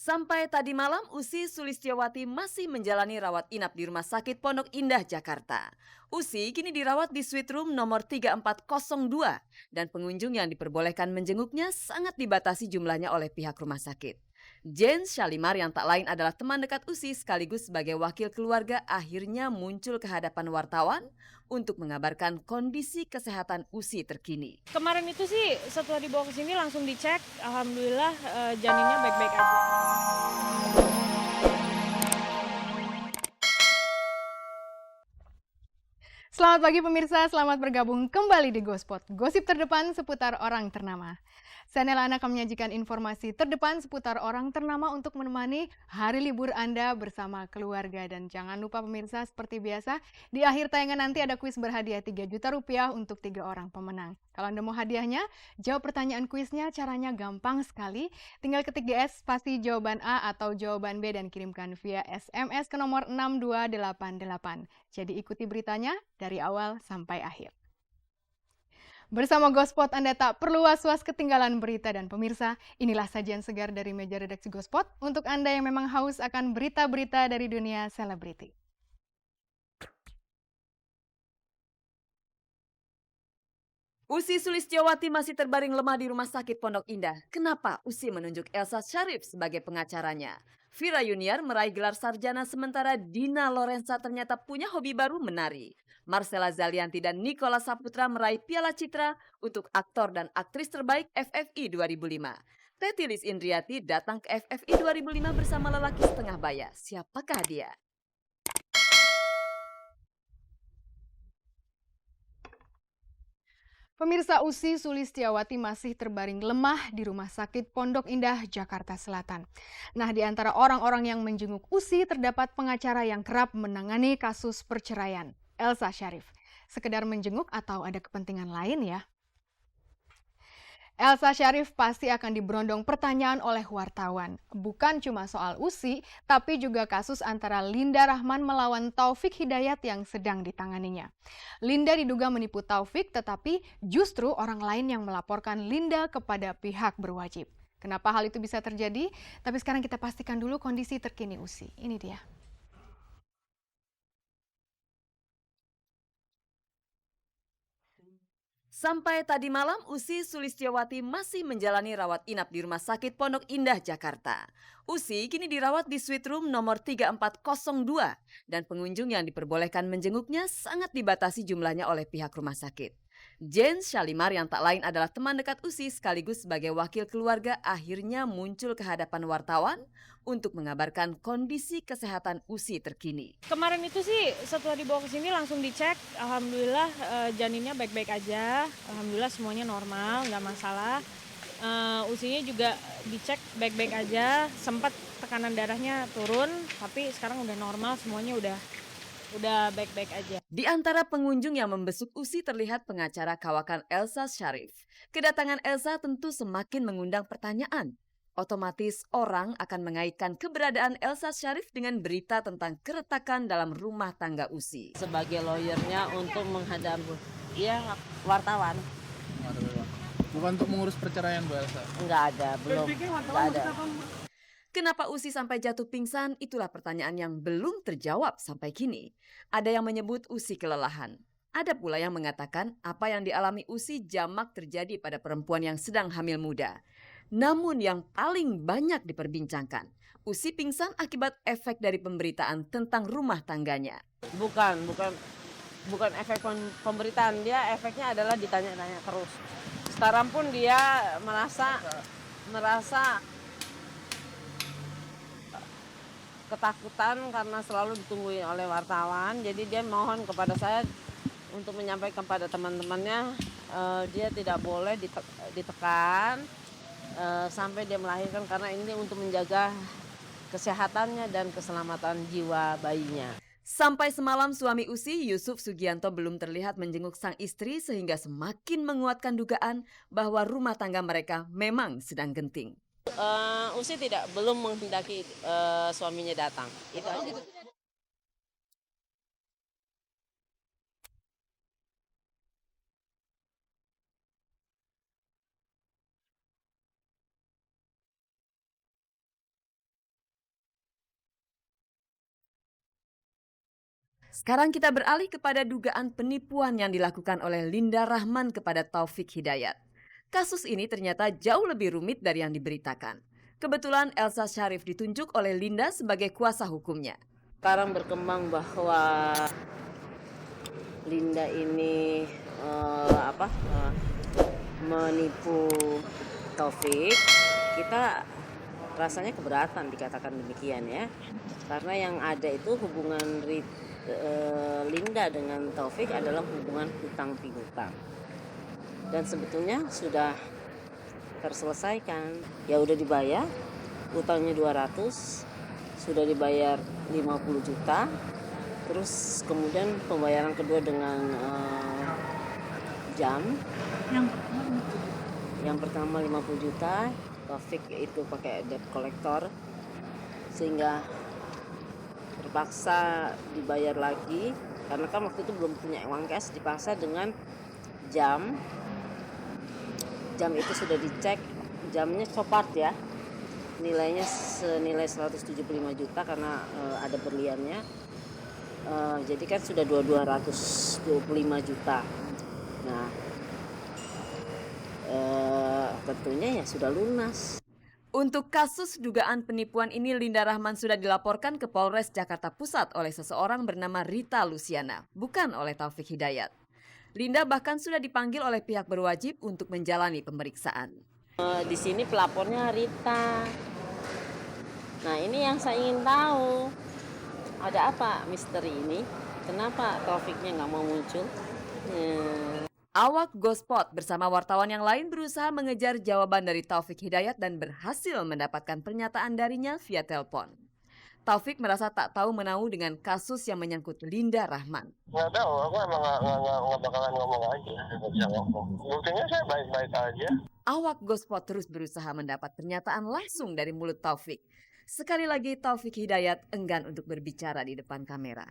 Sampai tadi malam, Usi Sulistyowati masih menjalani rawat inap di Rumah Sakit Pondok Indah, Jakarta. Usi kini dirawat di suite room nomor 3402 dan pengunjung yang diperbolehkan menjenguknya sangat dibatasi jumlahnya oleh pihak rumah sakit. Jane Shalimar yang tak lain adalah teman dekat Usi sekaligus sebagai wakil keluarga akhirnya muncul ke hadapan wartawan untuk mengabarkan kondisi kesehatan Usi terkini. Kemarin itu sih setelah dibawa ke sini langsung dicek, alhamdulillah janinnya baik-baik aja. Selamat pagi pemirsa, selamat bergabung kembali di Gospot, gosip terdepan seputar orang ternama. Saya Nela akan menyajikan informasi terdepan seputar orang ternama untuk menemani hari libur Anda bersama keluarga. Dan jangan lupa pemirsa, seperti biasa, di akhir tayangan nanti ada kuis berhadiah 3 juta rupiah untuk 3 orang pemenang. Kalau Anda mau hadiahnya, jawab pertanyaan kuisnya, caranya gampang sekali. Tinggal ketik di spasi jawaban A atau jawaban B dan kirimkan via SMS ke nomor 6288. Jadi ikuti beritanya dari awal sampai akhir. Bersama Gospot, Anda tak perlu was-was ketinggalan berita. Dan pemirsa, inilah sajian segar dari meja redaksi Gospot untuk Anda yang memang haus akan berita-berita dari dunia selebriti. Usi Sulistyowati masih terbaring lemah di Rumah Sakit Pondok Indah. Kenapa Usi menunjuk Elsa Sharif sebagai pengacaranya? Vira Yuniar meraih gelar sarjana sementara Dina Lorenza ternyata punya hobi baru menari. Marcella Zalianti dan Nicola Saputra meraih Piala Citra untuk aktor dan aktris terbaik FFI 2005. Teti Lis Indriati datang ke FFI 2005 bersama lelaki setengah baya. Siapakah dia? Pemirsa, Usi Sulistyowati masih terbaring lemah di Rumah Sakit Pondok Indah, Jakarta Selatan. Nah, di antara orang-orang yang menjenguk Usi terdapat pengacara yang kerap menangani kasus perceraian, Elsa Sharif. Sekedar menjenguk atau ada kepentingan lain ya? Elsa Sharif pasti akan diberondong pertanyaan oleh wartawan. Bukan cuma soal Usi, tapi juga kasus antara Linda Rahman melawan Taufik Hidayat yang sedang ditanganinya. Linda diduga menipu Taufik, tetapi justru orang lain yang melaporkan Linda kepada pihak berwajib. Kenapa hal itu bisa terjadi? Tapi sekarang kita pastikan dulu kondisi terkini Usi. Ini dia. Sampai tadi malam, Usi Sulistyowati masih menjalani rawat inap di Rumah Sakit Pondok Indah, Jakarta. Usi kini dirawat di suite room nomor 3402 dan pengunjung yang diperbolehkan menjenguknya sangat dibatasi jumlahnya oleh pihak rumah sakit. Jane Shalimar yang tak lain adalah teman dekat Usi sekaligus sebagai wakil keluarga akhirnya muncul ke hadapan wartawan untuk mengabarkan kondisi kesehatan Usi terkini. Kemarin itu sih setelah dibawa ke sini langsung dicek, alhamdulillah janinnya baik-baik aja, alhamdulillah semuanya normal, nggak masalah. Usinya juga dicek baik-baik aja, sempat tekanan darahnya turun, tapi sekarang udah normal, semuanya udah baik-baik aja. Di antara pengunjung yang membesuk Usi terlihat pengacara kawakan Elsa Sharif. Kedatangan Elsa tentu semakin mengundang pertanyaan. Otomatis orang akan mengaitkan keberadaan Elsa Sharif dengan berita tentang keretakan dalam rumah tangga Usi. Sebagai lawyernya untuk menghadap wartawan. Bukan untuk mengurus perceraian Bu Elsa? Enggak ada, belum. Enggak ada. Kenapa Usi sampai jatuh pingsan? Itulah pertanyaan yang belum terjawab sampai kini. Ada yang menyebut Usi kelelahan. Ada pula yang mengatakan apa yang dialami Usi jamak terjadi pada perempuan yang sedang hamil muda. Namun yang paling banyak diperbincangkan, Usi pingsan akibat efek dari pemberitaan tentang rumah tangganya. Bukan efek pemberitaan, dia efeknya adalah ditanya-tanya terus. Sekarang pun dia merasa ketakutan karena selalu ditungguin oleh wartawan. Jadi dia mohon kepada saya untuk menyampaikan pada teman-temannya dia tidak boleh ditekan sampai dia melahirkan, karena ini untuk menjaga kesehatannya dan keselamatan jiwa bayinya. Sampai semalam suami Usi, Yusuf Sugianto, belum terlihat menjenguk sang istri sehingga semakin menguatkan dugaan bahwa rumah tangga mereka memang sedang genting. Usi belum menghendaki suaminya datang. Itu aja. Sekarang kita beralih kepada dugaan penipuan yang dilakukan oleh Linda Rahman kepada Taufik Hidayat. Kasus ini ternyata jauh lebih rumit dari yang diberitakan. Kebetulan Elsa Syarif ditunjuk oleh Linda sebagai kuasa hukumnya. Sekarang berkembang bahwa Linda ini menipu Taufik. Kita rasanya keberatan dikatakan demikian ya. Karena yang ada itu hubungan Linda dengan Taufik adalah hubungan hutang piutang. Dan sebetulnya sudah terselesaikan. Ya udah dibayar, hutangnya 200, sudah dibayar 50 juta. Terus kemudian pembayaran kedua dengan jam. Yang pertama 50 juta, Taufik itu pakai debt collector sehingga terpaksa dibayar lagi karena kan waktu itu belum punya uang cash, dipaksa dengan jam itu sudah dicek, jamnya copart ya, nilainya senilai 175 juta karena ada berliannya, jadi kan sudah 225 juta. Nah tentunya ya sudah lunas. Untuk kasus dugaan penipuan ini, Linda Rahman sudah dilaporkan ke Polres Jakarta Pusat oleh seseorang bernama Rita Luciana, bukan oleh Taufik Hidayat. Linda bahkan sudah dipanggil oleh pihak berwajib untuk menjalani pemeriksaan. Di sini pelapornya Rita. Nah ini yang saya ingin tahu, ada apa misteri ini? Kenapa Taufiknya nggak mau muncul? Awak Gospot bersama wartawan yang lain berusaha mengejar jawaban dari Taufik Hidayat dan berhasil mendapatkan pernyataan darinya via telepon. Taufik merasa tak tahu menahu dengan kasus yang menyangkut Linda Rahman. Nggak tahu, aku emang nggak bakalan ngomong aja, nggak bisa ngomong. Buktinya saya baik-baik aja. Awak Gospot terus berusaha mendapat pernyataan langsung dari mulut Taufik. Sekali lagi Taufik Hidayat enggan untuk berbicara di depan kamera.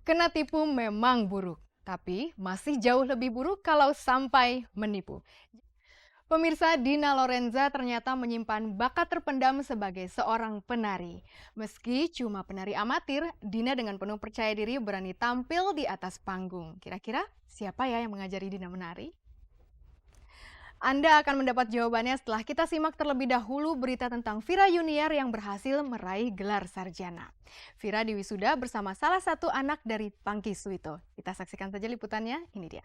Kena tipu memang buruk, tapi masih jauh lebih buruk kalau sampai menipu. Pemirsa, Dina Lorenza ternyata menyimpan bakat terpendam sebagai seorang penari. Meski cuma penari amatir, Dina dengan penuh percaya diri berani tampil di atas panggung. Kira-kira siapa ya yang mengajari Dina menari? Anda akan mendapat jawabannya setelah kita simak terlebih dahulu berita tentang Vira Yuniar yang berhasil meraih gelar sarjana. Vira diwisuda bersama salah satu anak dari Pangky Suito. Kita saksikan saja liputannya, ini dia.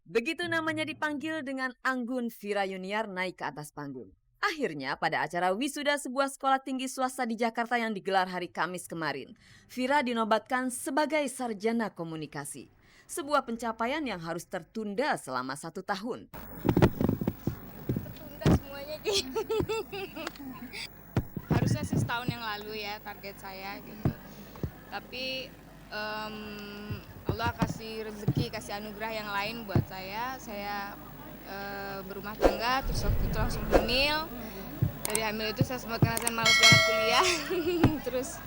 Begitu namanya dipanggil dengan anggun, Vira Yuniar naik ke atas panggung. Akhirnya pada acara wisuda sebuah sekolah tinggi swasta di Jakarta yang digelar hari Kamis kemarin, Vira dinobatkan sebagai sarjana komunikasi. Sebuah pencapaian yang harus tertunda selama 1 tahun. Tertunda semuanya gitu. Harusnya sih setahun yang lalu ya target saya gitu. Tapi Allah kasih rezeki, kasih anugerah yang lain buat saya. Saya berumah tangga, terus waktu itu langsung hamil. Dari hamil itu saya sempat ngerasain malas banget kuliah. Terus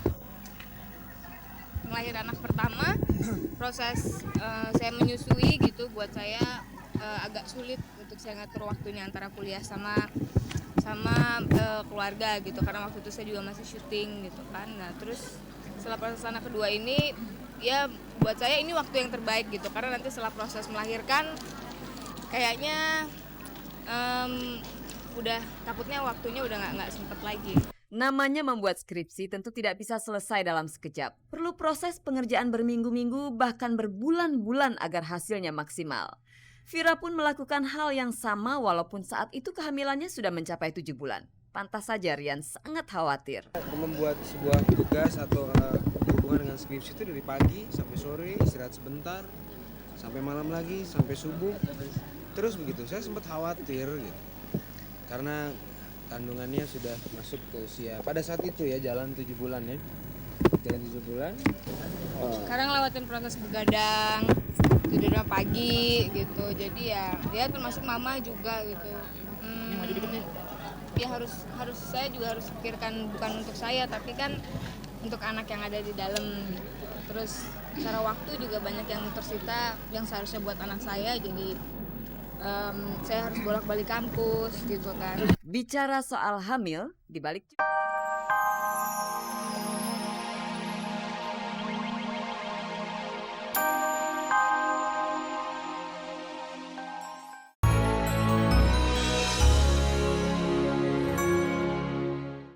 melahirkan anak pertama, proses saya menyusui gitu buat saya agak sulit untuk saya ngatur waktunya antara kuliah sama keluarga gitu, karena waktu itu saya juga masih syuting gitu kan. Nah terus setelah proses anak kedua ini ya buat saya ini waktu yang terbaik gitu, karena nanti setelah proses melahirkan kayaknya udah takutnya waktunya udah nggak sempet lagi. Namanya membuat skripsi tentu tidak bisa selesai dalam sekejap. Perlu proses pengerjaan berminggu-minggu bahkan berbulan-bulan agar hasilnya maksimal. Vira pun melakukan hal yang sama walaupun saat itu kehamilannya sudah mencapai 7 bulan. Pantas saja Rian sangat khawatir. Membuat sebuah tugas atau hubungan dengan skripsi itu dari pagi sampai sore, istirahat sebentar, sampai malam lagi, sampai subuh. Terus begitu, saya sempat khawatir gitu. Karena kandungannya sudah masuk ke usia, pada saat itu ya jalan 7 bulan ya. Jalan 7 bulan. Sekarang lewatin proses begadang, tidurnya pagi gitu. Jadi ya dia termasuk mama juga gitu. Ya harus saya juga harus pikirkan bukan untuk saya tapi kan untuk anak yang ada di dalam. Terus secara waktu juga banyak yang tersita yang seharusnya buat anak saya, jadi saya harus bolak-balik kampus gitu kan. Bicara soal hamil, di balik